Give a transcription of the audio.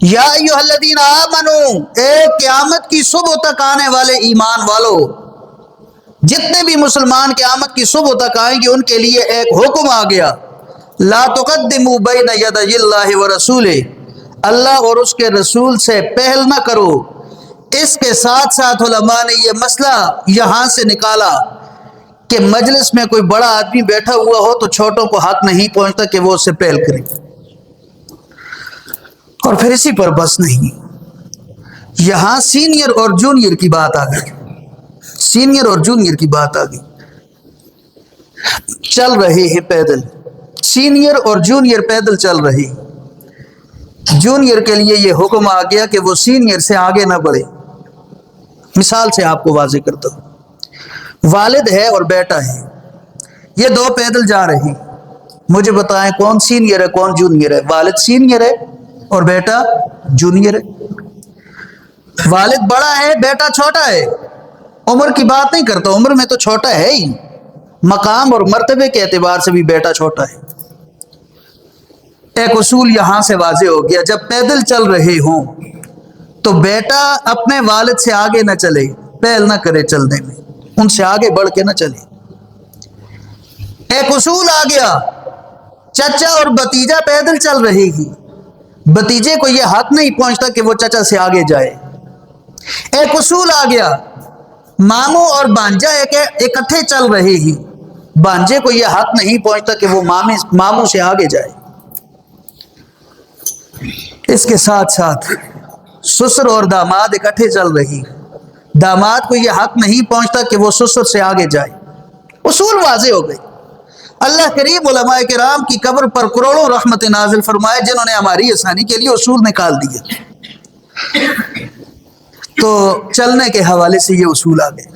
یا ایھا الذین آمنو، اے قیامت کی صبح تک آنے والے ایمان والو، جتنے بھی مسلمان قیامت کی صبح تک آئیں گے ان کے لیے ایک حکم آ گیا، لا تقدموا بین یدی اللہ ورسولہ، اللہ اور اس کے رسول سے پہل نہ کرو۔ اس کے ساتھ ساتھ علماء نے یہ مسئلہ یہاں سے نکالا کہ مجلس میں کوئی بڑا آدمی بیٹھا ہوا ہو تو چھوٹوں کو حق نہیں پہنچتا کہ وہ اس سے پہل کریں، اور پھر اسی پر بس نہیں، یہاں سینئر اور جونیئر کی بات آ گئی، سینئر اور جونیئر کی بات آ گئی، چل رہے ہیں پیدل، سینئر اور جونیئر پیدل چل رہے، جونیئر کے لیے یہ حکم آ گیا کہ وہ سینئر سے آگے نہ بڑھے۔ مثال سے آپ کو واضح کرتا ہوں، والد ہے اور بیٹا ہے، یہ دو پیدل جا رہے ہیں، مجھے بتائیں کون سینئر ہے کون جونیئر ہے؟ والد سینئر ہے اور بیٹا جونیئر ہے۔ والد بڑا ہے، بیٹا چھوٹا ہے، عمر کی بات نہیں کرتا، عمر میں تو چھوٹا ہے ہی، مقام اور مرتبے کے اعتبار سے بھی بیٹا چھوٹا ہے۔ ایک اصول یہاں سے واضح ہو گیا، جب پیدل چل رہے ہوں تو بیٹا اپنے والد سے آگے نہ چلے، پہل نہ کرے چلنے میں، ان سے آگے بڑھ کے نہ چلے۔ ایک اصول آ گیا، چچا اور بھتیجا پیدل چل رہے ہی، بھتیجے کو یہ حق نہیں پہنچتا کہ وہ چچا سے آگے جائے۔ ایک اصول آ گیا، ماموں اور بانجا اکٹھے چل رہے ہی، بانجے کو یہ حق نہیں پہنچتا کہ وہ ماموں سے آگے جائے۔ اس کے ساتھ ساتھ سسر اور داماد اکٹھے چل رہی، داماد کو یہ حق نہیں پہنچتا کہ وہ سسر سے آگے جائے۔ اصول واضح ہو گئی۔ اللہ کریم علماء کرام کی قبر پر کروڑوں رحمت نازل فرمائے جنہوں نے ہماری آسانی کے لیے اصول نکال دیے، تو چلنے کے حوالے سے یہ اصول آ گئے۔